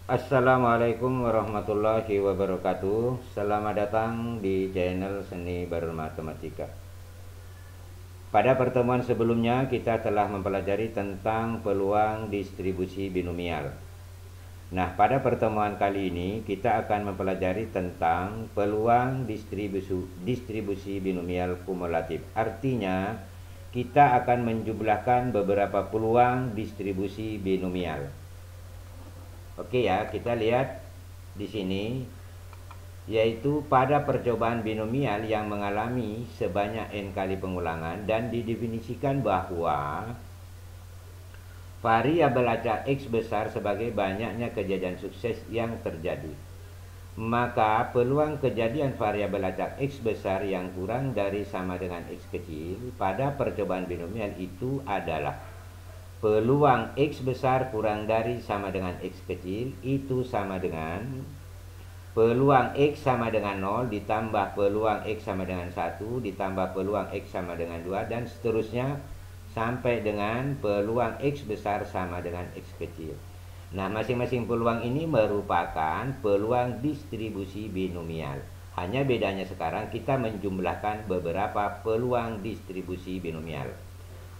Assalamualaikum warahmatullahi wabarakatuh. Selamat datang di channel Seni Bermatematika. Pada pertemuan sebelumnya kita telah mempelajari tentang peluang distribusi binomial. Nah, pada pertemuan kali ini kita akan mempelajari tentang peluang distribusi binomial kumulatif. Artinya, kita akan menjumlahkan beberapa peluang distribusi binomial. Oke ya, kita lihat di sini, yaitu pada percobaan binomial yang mengalami sebanyak n kali pengulangan dan didefinisikan bahwa variabel acak X besar sebagai banyaknya kejadian sukses yang terjadi. Maka peluang kejadian variabel acak X besar yang kurang dari sama dengan X kecil pada percobaan binomial itu adalah peluang X besar kurang dari sama dengan X kecil itu sama dengan peluang X sama dengan 0 ditambah peluang X sama dengan 1 ditambah peluang X sama dengan 2 dan seterusnya sampai dengan peluang X besar sama dengan X kecil. Nah, masing-masing peluang ini merupakan peluang distribusi binomial. Hanya bedanya sekarang kita menjumlahkan beberapa peluang distribusi binomial.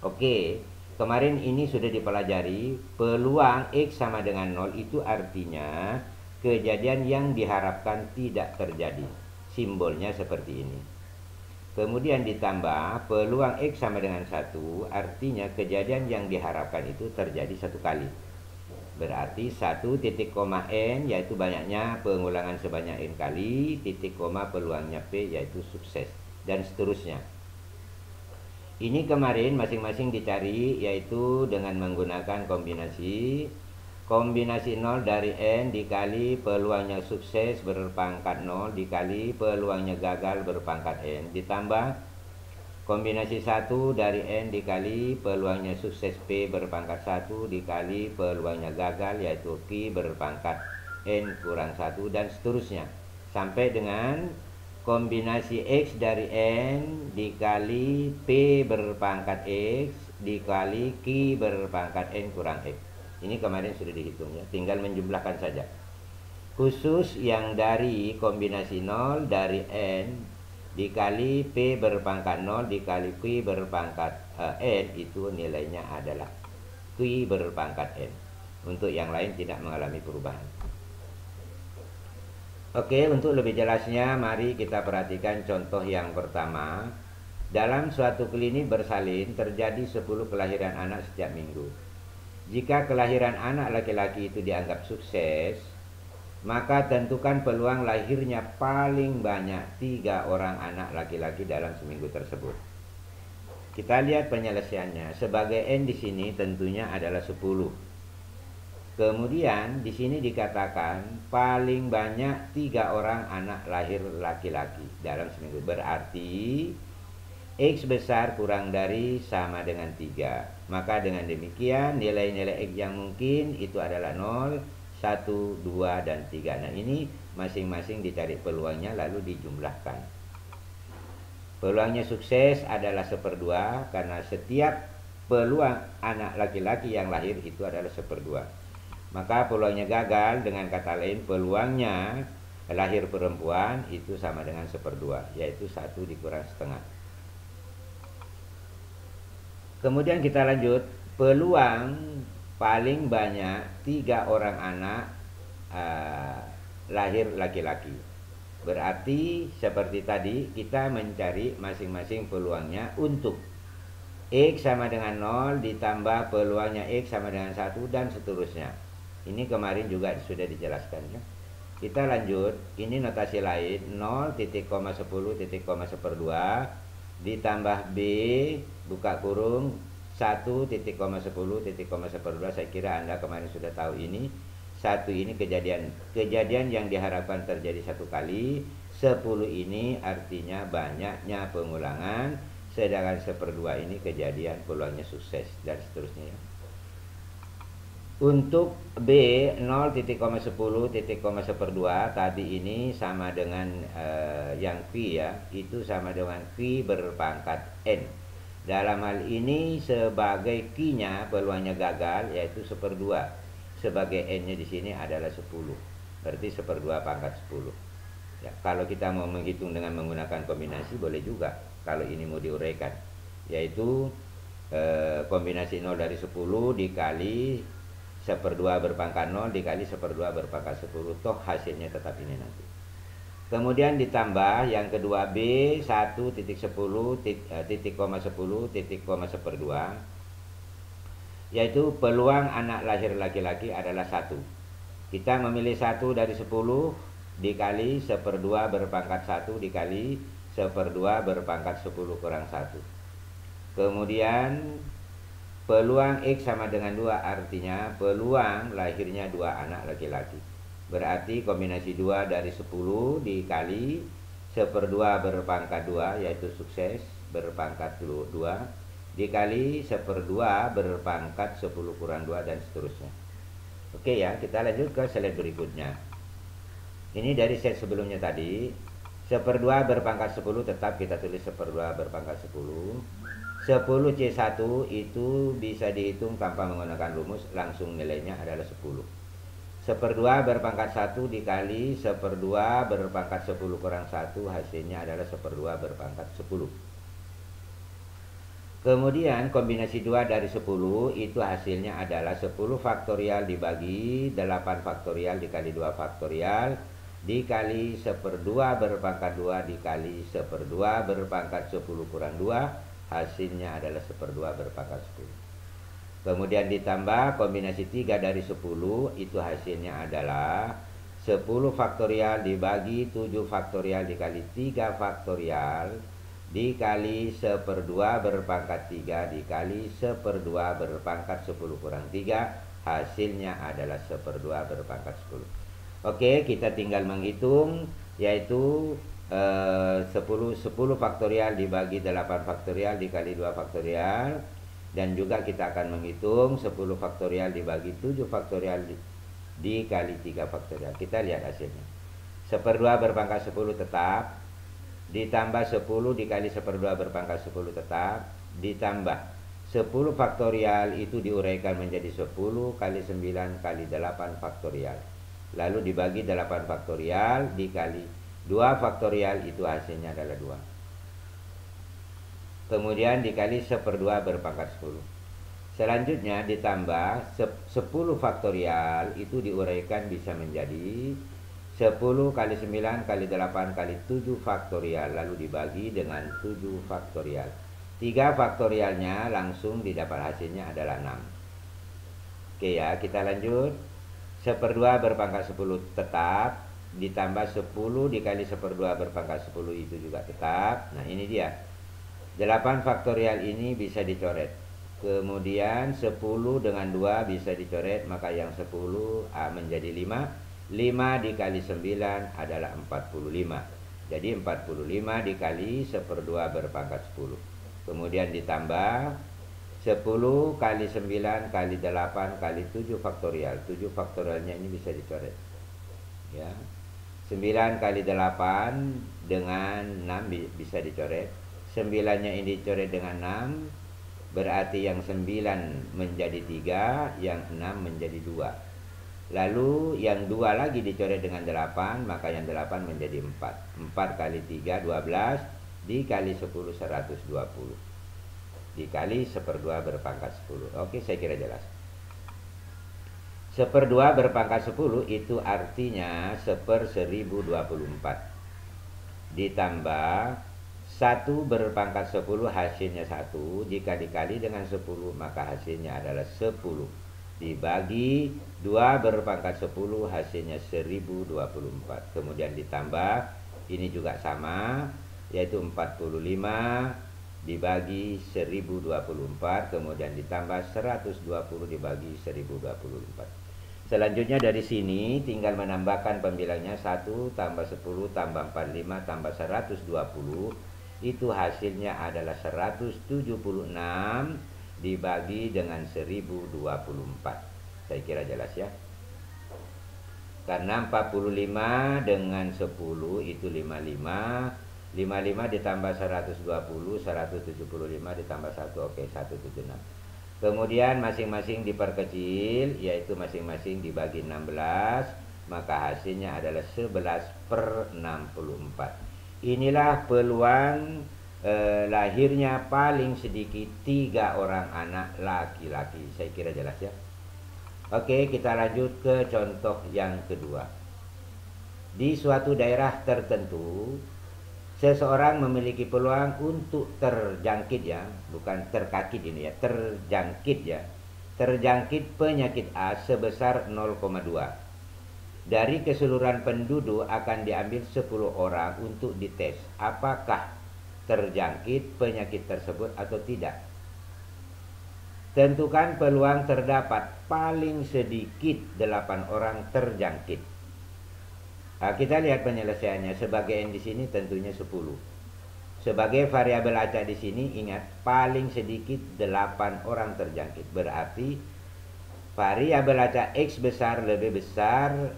Oke, kemarin ini sudah dipelajari peluang X sama dengan 0 itu artinya kejadian yang diharapkan tidak terjadi. Simbolnya seperti ini. Kemudian ditambah peluang X sama dengan 1 artinya kejadian yang diharapkan itu terjadi satu kali. Berarti 1 titik koma N yaitu banyaknya pengulangan sebanyak N kali, titik koma peluangnya P yaitu sukses, dan seterusnya. Ini kemarin masing-masing dicari yaitu dengan menggunakan kombinasi 0 dari N dikali peluangnya sukses berpangkat 0 dikali peluangnya gagal berpangkat N ditambah kombinasi 1 dari N dikali peluangnya sukses P berpangkat 1 dikali peluangnya gagal yaitu Q berpangkat N kurang 1 dan seterusnya sampai dengan kombinasi X dari N dikali P berpangkat X dikali Q berpangkat N kurang X. Ini kemarin sudah dihitung ya, tinggal menjumlahkan saja. Khusus yang dari kombinasi 0 dari N dikali P berpangkat 0 dikali Q berpangkat N itu nilainya adalah Q berpangkat N. Untuk yang lain tidak mengalami perubahan. Oke, untuk lebih jelasnya mari kita perhatikan contoh yang pertama. Dalam suatu klinik bersalin terjadi 10 kelahiran anak setiap minggu. Jika kelahiran anak laki-laki itu dianggap sukses, maka tentukan peluang lahirnya paling banyak 3 orang anak laki-laki dalam seminggu tersebut. Kita lihat penyelesaiannya. Sebagai N di sini tentunya adalah 10. Kemudian di sini dikatakan paling banyak 3 orang anak lahir laki-laki dalam seminggu. Berarti X besar kurang dari sama dengan 3. Maka dengan demikian nilai-nilai X yang mungkin itu adalah 0, 1, 2, dan 3. Nah, ini masing-masing dicari peluangnya lalu dijumlahkan. Peluangnya sukses adalah 1/2 karena setiap peluang anak laki-laki yang lahir itu adalah 1/2. Maka peluangnya gagal dengan kata lain peluangnya lahir perempuan itu sama dengan 1/2 yaitu 1 dikurang setengah. Kemudian kita lanjut, peluang paling banyak 3 orang anak lahir laki-laki. Berarti seperti tadi kita mencari masing-masing peluangnya untuk X sama dengan 0 ditambah peluangnya X sama dengan 1 dan seterusnya. Ini kemarin juga sudah dijelaskan ya. Kita lanjut, ini notasi lain 0,10,1/2 ditambah B buka kurung 1,10,1/2. Saya kira Anda kemarin sudah tahu ini. 1 ini kejadian yang diharapkan terjadi satu kali. 10 ini artinya banyaknya pengulangan, sedangkan 1/2 ini kejadian peluangnya sukses dan seterusnya ya. Untuk B 0,10,1/2 tadi ini sama dengan yang Q ya, itu sama dengan Q berpangkat N. Dalam hal ini sebagai Q-nya peluangnya gagal yaitu 1/2. sebagai N-nya di sini adalah 10. Berarti 1/2 pangkat 10. Ya, kalau kita mau menghitung dengan menggunakan kombinasi boleh juga. Kalau ini mau diuraikan, yaitu kombinasi 0 dari 10 dikali 1/2 berpangkat 0 dikali 1/2 berpangkat 10. Toh hasilnya tetap ini nanti. Kemudian ditambah yang kedua B 1.10 titik koma 10 titik koma 1/2, yaitu peluang anak lahir laki-laki adalah 1. Kita memilih 1 dari 10 dikali 1/2 berpangkat 1 dikali 1/2 berpangkat 10 kurang 1. Kemudian peluang X sama dengan 2, artinya peluang lahirnya 2 anak laki-laki. Berarti kombinasi 2 dari 10 dikali 1/2 berpangkat 2, yaitu sukses berpangkat 2, dikali 1/2 berpangkat 10 kurang 2 dan seterusnya. Oke ya, kita lanjut ke slide berikutnya. Ini dari set sebelumnya tadi. 1/2 berpangkat 10 tetap kita tulis 1/2 berpangkat 10. 10C1 itu bisa dihitung tanpa menggunakan rumus, langsung nilainya adalah 10. 1/2 berpangkat 1 dikali 1/2 berpangkat 10 kurang 1, hasilnya adalah 1/2 berpangkat 10. Kemudian kombinasi 2 dari 10 itu hasilnya adalah 10 faktorial dibagi 8 faktorial dikali 2 faktorial dikali 1/2 berpangkat 2 dikali 1/2 berpangkat 10 kurang 2, hasilnya adalah 1/2 berpangkat 10. Kemudian ditambah kombinasi 3 dari 10 itu hasilnya adalah 10 faktorial dibagi 7 faktorial dikali 3 faktorial dikali 1/2 berpangkat 3 dikali 1/2 berpangkat 10 kurang 3, hasilnya adalah 1/2 berpangkat 10. Oke, kita tinggal menghitung, yaitu 10 faktorial dibagi 8 faktorial dikali 2 faktorial, dan juga kita akan menghitung 10 faktorial dibagi 7 faktorial dikali 3 faktorial. Kita lihat hasilnya. 1/2 berpangkat 10 tetap, ditambah 10 dikali 1/2 berpangkat 10 tetap, ditambah 10 faktorial itu diuraikan menjadi 10 kali 9 kali 8 faktorial. Lalu dibagi 8 faktorial dikali 2 faktorial, itu hasilnya adalah 2. Kemudian dikali 1/2 berpangkat 10. Selanjutnya ditambah 10 faktorial itu diuraikan bisa menjadi 10 kali 9 kali 8 kali 7 faktorial, lalu dibagi dengan 7 faktorial. 3 faktorialnya langsung didapat hasilnya adalah 6. Oke ya, kita lanjut. 1/2 berpangkat 10 tetap, ditambah 10 dikali 1/2 berpangkat 10 itu juga tetap. Nah ini dia. 8 faktorial ini bisa dicoret. Kemudian 10 dengan 2 bisa dicoret, maka yang 10 menjadi 5. 5 dikali 9 adalah 45. Jadi 45 dikali 1/2 berpangkat 10. Kemudian ditambah 10 kali 9 kali 8 kali 7 faktorial. 7 faktorialnya ini bisa dicoret. Ya. 9 kali 8 dengan 6 bisa dicoret. 9-nya ini dicoret dengan 6, berarti yang 9 menjadi 3, yang 6 menjadi 2. Lalu yang 2 lagi dicoret dengan 8, maka yang 8 menjadi 4. 4 kali 3, 12, dikali 10, 120. Dikali 1/2 berpangkat 10. Oke, saya kira jelas. 1/2 berpangkat 10 itu artinya 1/1024. Ditambah 1 berpangkat 10 hasilnya 1, jika dikali dengan 10 maka hasilnya adalah 10. Dibagi 2 berpangkat 10 hasilnya 1024. Kemudian ditambah, ini juga sama, yaitu 45 dibagi 1024, kemudian ditambah 120 dibagi 1024. Selanjutnya dari sini tinggal menambahkan pembilangnya 1 tambah 10 tambah 45 tambah 120, itu hasilnya adalah 176 dibagi dengan 1024. Saya kira jelas ya. Karena 45 dengan 10 itu 55. 55 ditambah 120, 175 ditambah 1, oke 176. Kemudian masing-masing diperkecil, yaitu masing-masing dibagi 16, maka hasilnya adalah 11/64. Inilah peluang lahirnya paling sedikit 3 orang anak laki-laki. Saya kira jelas ya. Oke, kita lanjut ke contoh yang kedua. Di suatu daerah tertentu, seseorang memiliki peluang untuk terjangkit ya, bukan terkakit ini ya, terjangkit ya. Terjangkit penyakit A sebesar 0,2. Dari keseluruhan penduduk akan diambil 10 orang untuk dites apakah terjangkit penyakit tersebut atau tidak. Tentukan peluang terdapat paling sedikit 8 orang terjangkit. Nah, kita lihat penyelesaiannya. Sebagai N di sini tentunya 10. Sebagai variabel acak di sini ingat paling sedikit 8 orang terjangkit. Berarti variabel acak X besar lebih besar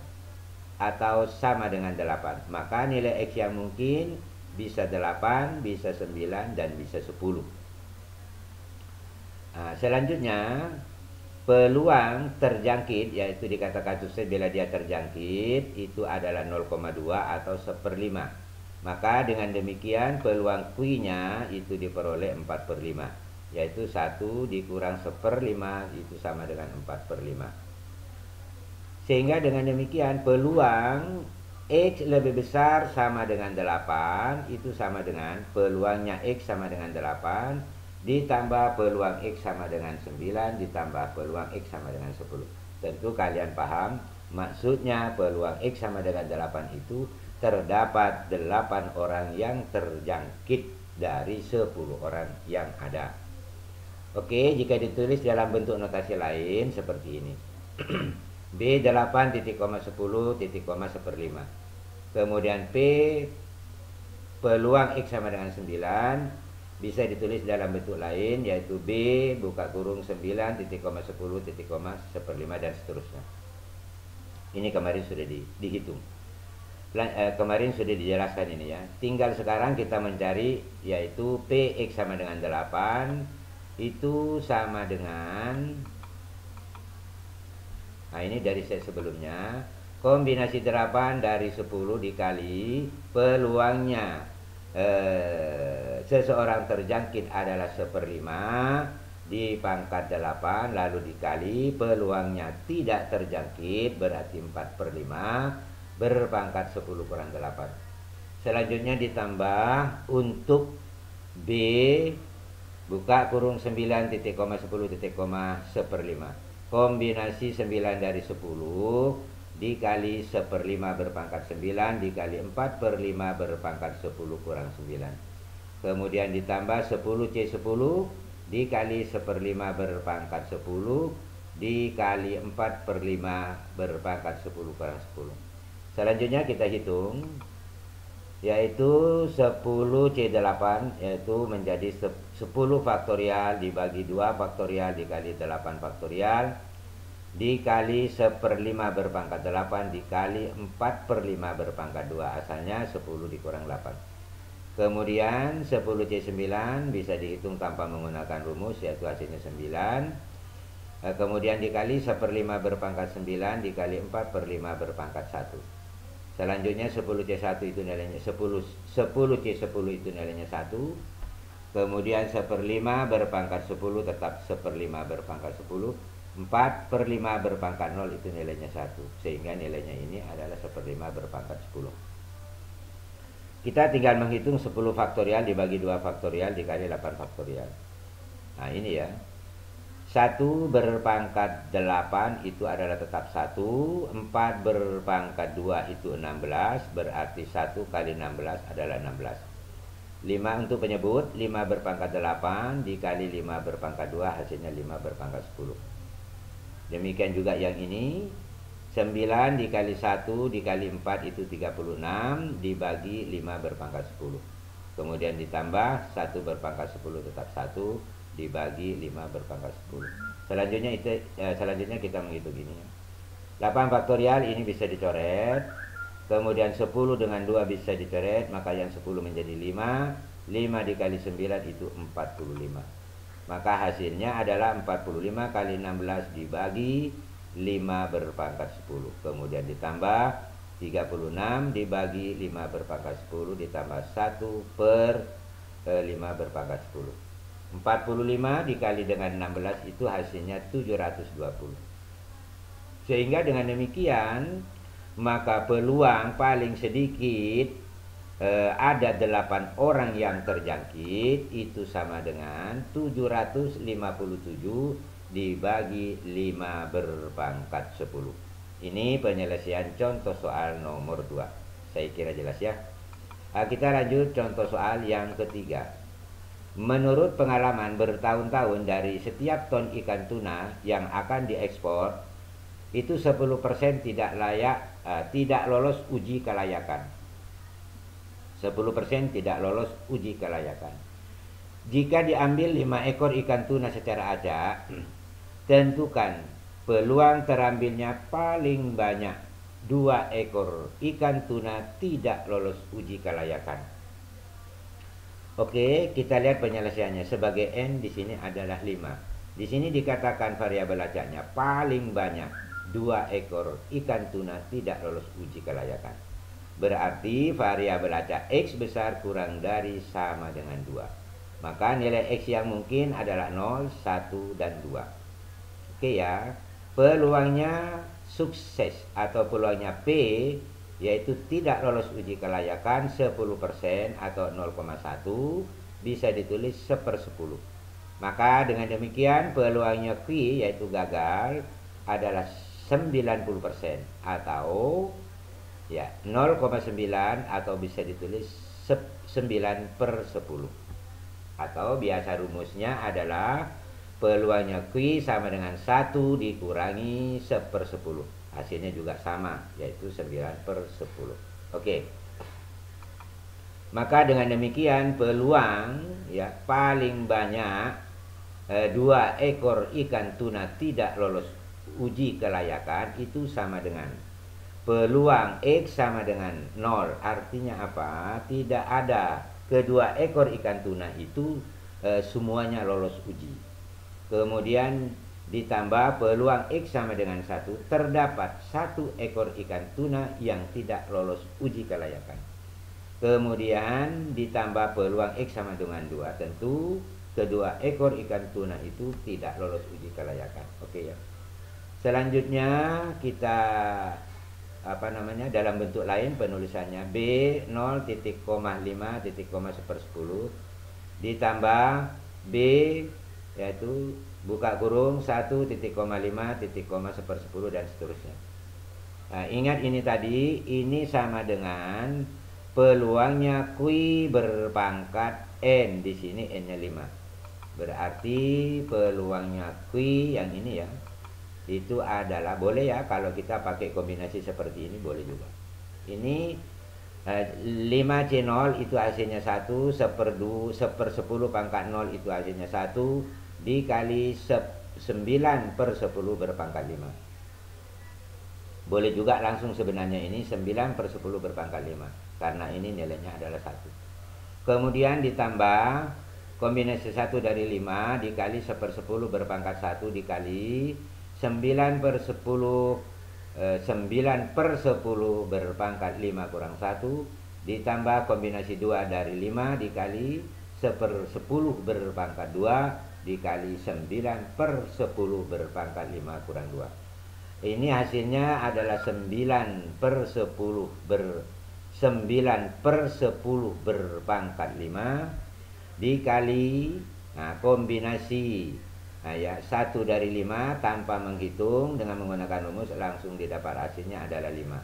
atau sama dengan 8. Maka nilai X yang mungkin bisa 8, bisa 9, dan bisa 10. Nah, selanjutnya peluang terjangkit, yaitu dikatakan sukses bila dia terjangkit, itu adalah 0,2 atau 1/5. Maka dengan demikian peluang Q-nya itu diperoleh 4/5, yaitu 1 dikurang 1/5 itu sama dengan 4/5. Sehingga dengan demikian peluang X lebih besar sama dengan 8, itu sama dengan peluangnya X sama dengan 8, ditambah peluang X sama dengan 9, ditambah peluang X sama dengan 10. Tentu kalian paham, maksudnya peluang X sama dengan 8 itu terdapat 8 orang yang terjangkit dari 10 orang yang ada. Oke, jika ditulis dalam bentuk notasi lain seperti ini. B8 titik koma 10 titik koma 1/5. Kemudian P peluang X sama dengan 9 bisa ditulis dalam bentuk lain, yaitu B buka kurung 9 titik koma 10 titik koma 1/5 dan seterusnya. Ini kemarin sudah dihitung. Kemarin sudah dijelaskan ini ya. Tinggal sekarang kita mencari, yaitu PX sama dengan 8 itu sama dengan, nah ini dari set sebelumnya, kombinasi 8 dari 10 dikali peluangnya seseorang terjangkit adalah 1/5 dipangkat 8 lalu dikali peluangnya tidak terjangkit berarti 4/5 berpangkat 10 kurang 8. Selanjutnya ditambah untuk B buka kurung 9 titik koma 10 titik koma 1/5. Kombinasi 9 dari 10 dikali 1/5 berpangkat 9 dikali 4/5 berpangkat 10 kurang 9. Kemudian ditambah 10C10 dikali 1/5 berpangkat 10 dikali 4/5 berpangkat 10 kurang 10. Selanjutnya kita hitung, yaitu 10C8 yaitu menjadi 10 faktorial dibagi 2 faktorial dikali 8 faktorial dikali 1/5 berpangkat 8 dikali 4/5 berpangkat 2, asalnya 10 dikurang 8. Kemudian 10C9 bisa dihitung tanpa menggunakan rumus, yaitu hasilnya 9. Kemudian dikali 1/5 berpangkat 9 dikali 4/5 berpangkat 1. Selanjutnya 10C1 itu nilainya 10C10 itu nilainya 1. Kemudian 1/5 berpangkat 10 tetap 1/5 berpangkat 10. 4/5 berpangkat 0 itu nilainya 1. Sehingga nilainya ini adalah 1/5 berpangkat 10. Kita tinggal menghitung 10 faktorial dibagi 2 faktorial dikali 8 faktorial. Nah ini ya, 1 berpangkat 8 itu adalah tetap 1. 4 berpangkat 2 itu 16. Berarti 1 kali 16 adalah 16. 5 untuk penyebut, 5 berpangkat 8 dikali 5 berpangkat 2 hasilnya 5 berpangkat 10. Demikian juga yang ini, 9 dikali 1 dikali 4 itu 36 dibagi 5 berpangkat 10. Kemudian ditambah 1 berpangkat 10 tetap 1 dibagi 5 berpangkat 10. Selanjutnya kita menghitung ini. 8 faktorial ini bisa dicoret. Kemudian 10 dengan 2 bisa dicoret, maka yang 10 menjadi 5. 5 dikali 9 itu 45. Maka hasilnya adalah 45 kali 16 dibagi 5 berpangkat 10. Kemudian ditambah 36 dibagi 5 berpangkat 10 ditambah 1 per 5 berpangkat 10. 45 dikali dengan 16 itu hasilnya 720. Sehingga dengan demikian maka peluang paling sedikit ada 8 orang yang terjangkit itu sama dengan 757 dibagi 5 berpangkat 10. Ini penyelesaian contoh soal nomor 2. Saya kira jelas ya. Kita lanjut contoh soal yang ketiga. Menurut pengalaman bertahun-tahun dari setiap ton ikan tuna yang akan diekspor, itu 10% tidak lolos uji kelayakan. 10% tidak lolos uji kelayakan. Jika diambil 5 ekor ikan tuna secara acak, tentukan peluang terambilnya paling banyak 2 ekor ikan tuna tidak lolos uji kelayakan. Oke, kita lihat penyelesaiannya. Sebagai N di sini adalah 5. Di sini dikatakan variabel acaknya paling banyak 2 ekor ikan tuna tidak lolos uji kelayakan. Berarti variabel acak X besar kurang dari sama dengan 2. Maka nilai X yang mungkin adalah 0, 1, dan 2. Oke ya. Peluangnya sukses atau peluangnya P yaitu tidak lolos uji kelayakan 10% atau 0,1 bisa ditulis 1/10. Maka dengan demikian peluangnya Q yaitu gagal adalah 90% atau ya 0,9 atau bisa ditulis 9/10. Atau biasa rumusnya adalah peluangnya Q sama dengan 1 dikurangi 1/10. Hasilnya juga sama, yaitu 9/10. Oke. Maka dengan demikian peluang ya paling banyak 2 ekor ikan tuna tidak lolos uji kelayakan itu sama dengan peluang X sama dengan 0. Artinya apa? Tidak ada kedua ekor ikan tuna itu semuanya lolos uji. Kemudian ditambah peluang X sama dengan 1, terdapat 1 ekor ikan tuna yang tidak lolos uji kelayakan. Kemudian ditambah peluang X sama dengan 2, tentu kedua ekor ikan tuna itu tidak lolos uji kelayakan. Oke ya. Selanjutnya kita dalam bentuk lain penulisannya B 0,5,1/10 ditambah B yaitu buka kurung 1,5,1/10 dan seterusnya. Nah, ingat ini tadi, ini sama dengan peluangnya Q berpangkat N. Di sini N-nya 5. Berarti peluangnya Q yang ini ya, itu adalah, boleh ya kalau kita pakai kombinasi seperti ini boleh juga. Ini 5C0 itu hasilnya 1, 1/10 pangkat 0 itu hasilnya 1, dikali 9/10 berpangkat 5. Boleh juga langsung sebenarnya ini 9/10 berpangkat 5, karena ini nilainya adalah 1. Kemudian ditambah kombinasi 1 dari 5 dikali 1/10 berpangkat 1 dikali 9/10 berpangkat 5 kurang 1 ditambah kombinasi 2 dari 5 dikali 1/10 berpangkat 2 dikali 9/10 berpangkat 5 kurang 2. Ini hasilnya adalah 9/10 berpangkat 5 dikali kombinasi 1 dari 5 tanpa menghitung dengan menggunakan rumus langsung didapat hasilnya adalah 5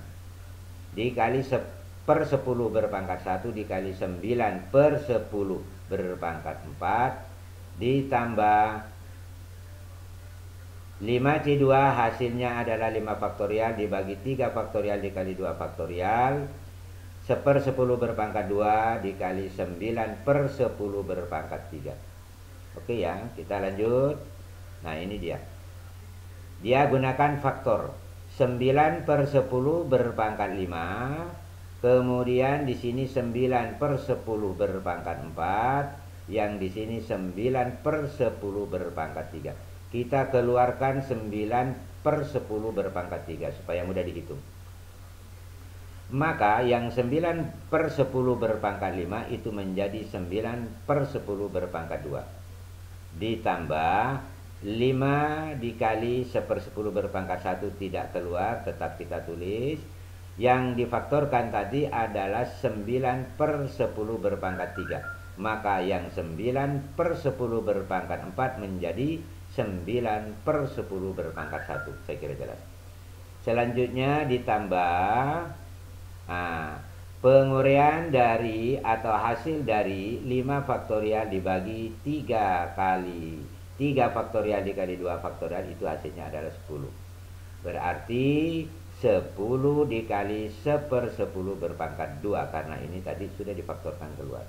dikali 1/10 berpangkat 1 dikali 9/10 berpangkat 4 ditambah 5C2 hasilnya adalah 5 faktorial dibagi 3 faktorial dikali 2 faktorial 1/10 berpangkat 2 dikali 9/10 berpangkat 3. Oke ya, kita lanjut. Nah ini dia gunakan faktor 9/10 berpangkat 5, kemudian di sini 9/10 berpangkat 4 Yang di sini 9 per 10 berpangkat 3. Kita keluarkan 9 per 10 berpangkat 3 supaya mudah dihitung. Maka yang 9 per 10 berpangkat 5 itu menjadi 9 per 10 berpangkat 2. Ditambah 5 dikali 1/10 berpangkat 1 tidak keluar, tetap kita tulis. Yang difaktorkan tadi adalah 9 per 10 berpangkat 3. Maka yang 9 per 10 berpangkat 4 menjadi 9 per 10 berpangkat 1. Saya kira jelas. Selanjutnya ditambah penguraian dari atau hasil dari 5 faktorial dibagi 3 kali 3 faktorial dikali 2 faktorial, itu hasilnya adalah 10. Berarti 10 dikali 1/10 berpangkat 2, karena ini tadi sudah difaktorkan keluar.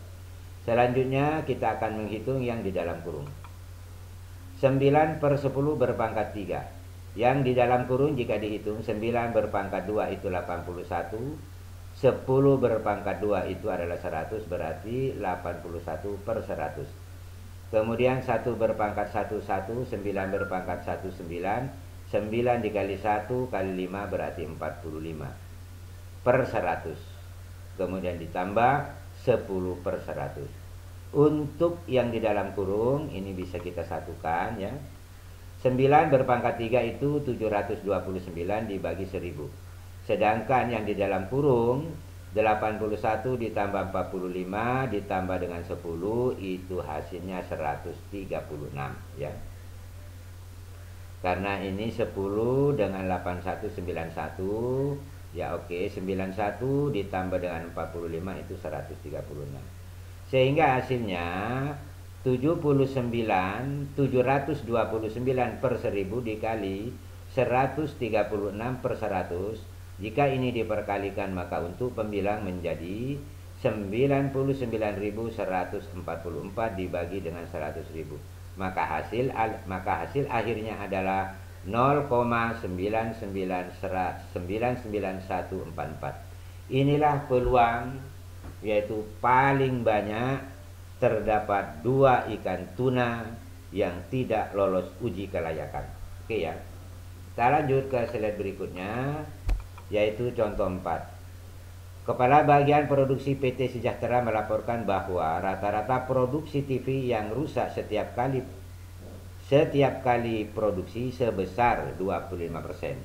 Selanjutnya kita akan menghitung yang di dalam kurung. 9 per 10 berpangkat 3. Yang di dalam kurung jika dihitung 9 berpangkat 2 itu 81. 10 berpangkat 2 itu adalah 100, berarti 81 per 100. Kemudian 1 berpangkat 1, 1, 9 berpangkat 1, 9. 9 dikali 1 kali 5 berarti 45 per 100. Kemudian ditambah 10 per 100. Untuk yang di dalam kurung ini bisa kita satukan ya. 9 berpangkat 3 itu 729 dibagi 1000. Sedangkan yang di dalam kurung 81 ditambah 45 ditambah dengan 10 itu hasilnya 136 ya. Karena ini 10 dengan 8191 ya, oke, 91 ditambah dengan 45 itu 136. Sehingga hasilnya 729 per 1000 dikali 136 per 100. Jika ini diperkalikan maka untuk pembilang menjadi 99.144 dibagi dengan 100.000. Maka hasil akhirnya adalah 0,999144. Inilah peluang, yaitu paling banyak terdapat 2 ikan tuna yang tidak lolos uji kelayakan. Oke ya. Kita lanjut ke slide berikutnya, yaitu contoh 4. Kepala Bagian Produksi PT Sejahtera melaporkan bahwa rata-rata produksi TV yang rusak setiap kali produksi sebesar 25%.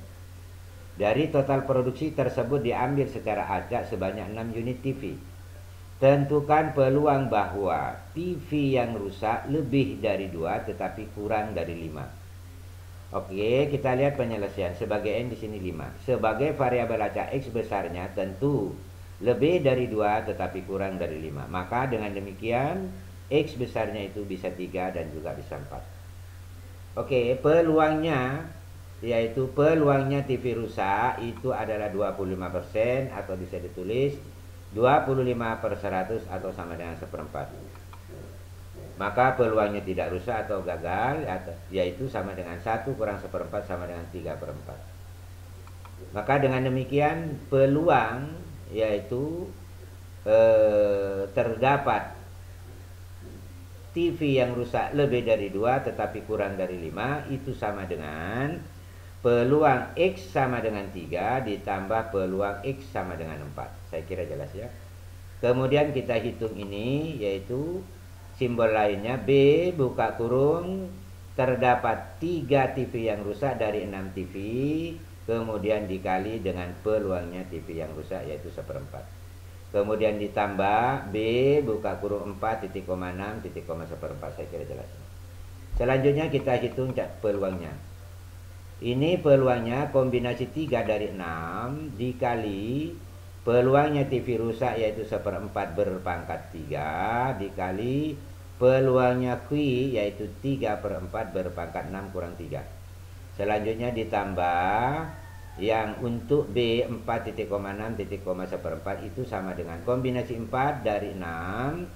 Dari total produksi tersebut diambil secara acak sebanyak 6 unit TV. Tentukan peluang bahwa TV yang rusak lebih dari 2 tetapi kurang dari 5. Oke, kita lihat penyelesaian. Sebagai N di sini 5. Sebagai variabel acak X besarnya tentu lebih dari 2 tetapi kurang dari 5. Maka dengan demikian X besarnya itu bisa 3 dan juga bisa 4. Oke, peluangnya yaitu peluangnya TV rusak itu adalah 25%, atau bisa ditulis 25 per 100 atau sama dengan 1/4. Maka peluangnya tidak rusak atau gagal yaitu sama dengan 1 kurang 1/4 sama dengan 3/4. Maka dengan demikian peluang yaitu terdapat TV yang rusak lebih dari 2 tetapi kurang dari 5 itu sama dengan peluang X sama dengan 3 ditambah peluang X sama dengan 4. Saya kira jelas ya. Kemudian kita hitung ini, yaitu simbol lainnya B buka kurung terdapat 3 TV yang rusak dari 6 TV, kemudian dikali dengan peluangnya TV yang rusak yaitu 1/4. Kemudian ditambah B buka kurung 4,6,1/4. Saya kira jelas. Selanjutnya kita hitung peluangnya. Ini peluangnya kombinasi 3 dari 6 dikali peluangnya TV rusak yaitu 1/4 berpangkat 3 dikali peluangnya Q yaitu 3/4 berpangkat 6 kurang 3. Selanjutnya ditambah yang untuk B 4,6,1/4 itu sama dengan kombinasi 4 dari 6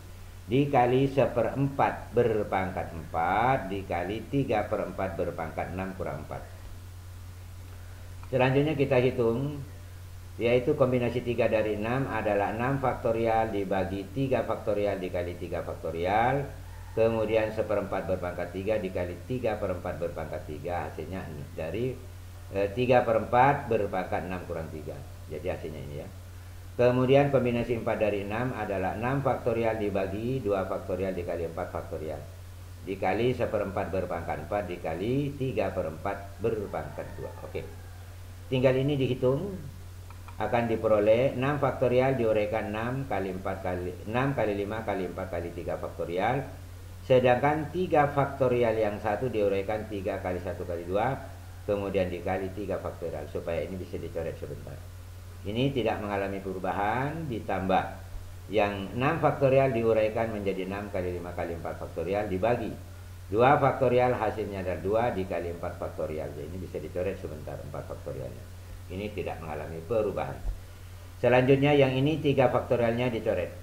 dikali 1/4 berpangkat 4 dikali 3/4 berpangkat 6 kurang 4. Selanjutnya kita hitung, yaitu kombinasi 3 dari 6 adalah 6 faktorial dibagi 3 faktorial dikali 3 faktorial. kemudian 1/4 berpangkat 3 dikali 3/4 berpangkat 3, hasilnya ini dari 3/4 berpangkat 6 kurang 3. Jadi hasilnya ini ya. Kemudian kombinasi 4 dari 6 adalah 6 faktorial dibagi 2 faktorial dikali 4 faktorial dikali 1/4 berpangkat 4 dikali 3/4 berpangkat 2. Oke. Tinggal ini dihitung, akan diperoleh 6 faktorial diuraikan 6 kali 4 kali 6 kali 5 kali 4 kali 3 faktorial. Sedangkan 3 faktorial yang satu diuraikan 3 kali 1 kali 2 kemudian dikali 3 faktorial, supaya ini bisa dicoret sebentar. Ini tidak mengalami perubahan, ditambah yang 6 faktorial diuraikan menjadi 6 kali 5 kali 4 faktorial dibagi 2 faktorial, hasilnya adalah 2 dikali 4 faktorial. Jadi ini bisa dicoret sebentar 4 faktorialnya. Ini tidak mengalami perubahan. Selanjutnya yang ini 3 faktorialnya dicoret.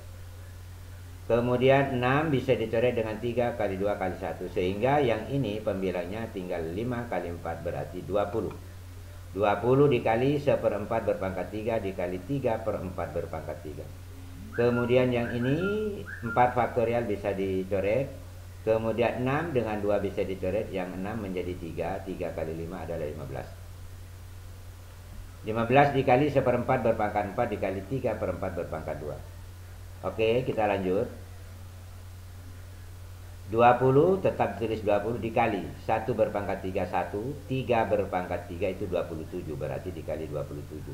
Kemudian 6 bisa dicoret dengan 3 kali 2 kali 1. Sehingga yang ini pembilangnya tinggal 5 kali 4 berarti 20. 20 dikali 1/4 berpangkat 3 dikali 3/4 berpangkat 3. Kemudian yang ini 4 faktorial bisa dicoret. Kemudian 6 dengan 2 bisa dicoret. Yang 6 menjadi 3. 3 kali 5 adalah 15. 15 dikali 1/4 berpangkat 4 dikali 3/4 berpangkat 2. Oke, kita lanjut. 20 tetap tulis 20 dikali 1 berpangkat 3 1, 3 berpangkat 3 itu 27, berarti dikali 27.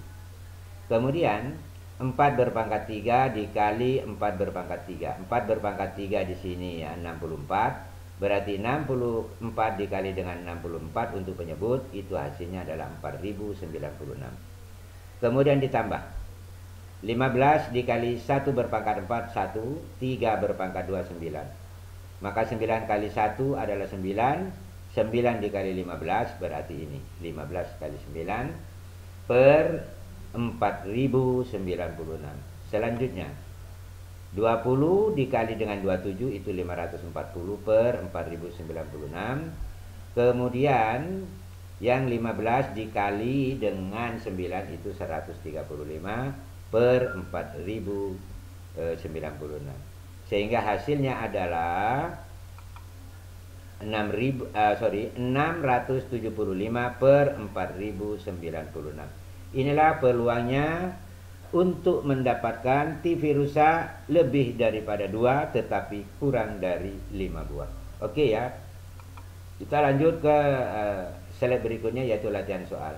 Kemudian 4 berpangkat 3 dikali 4 berpangkat 3. 4 berpangkat 3 di sini ya 64, berarti 64 dikali dengan 64 untuk penyebut itu hasilnya adalah 4096. Kemudian ditambah 15 dikali 1 berpangkat 4 1, 3 berpangkat 2 9. Maka 9 kali 1 adalah 9. 9 dikali 15 berarti ini 15 kali 9 per 4096. Selanjutnya 20 dikali dengan 27 itu 540 per 4096. Kemudian yang 15 dikali dengan 9 itu 135 per 4096. Sehingga hasilnya adalah 675 per 4096. Inilah peluangnya untuk mendapatkan TV rusak lebih daripada 2 tetapi kurang dari 5 buah. Oke ya. Kita lanjut ke slide berikutnya yaitu latihan soal.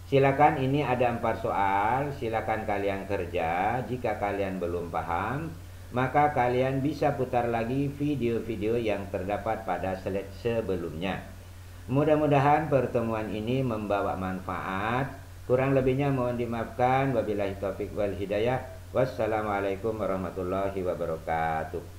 Silakan, ini ada 4 soal, silakan kalian kerja. Jika kalian belum paham, maka kalian bisa putar lagi video-video yang terdapat pada slide sebelumnya. Mudah-mudahan pertemuan ini membawa manfaat. Kurang lebihnya mohon dimaafkan. Wabillahi taufik wal hidayah. Wassalamualaikum warahmatullahi wabarakatuh.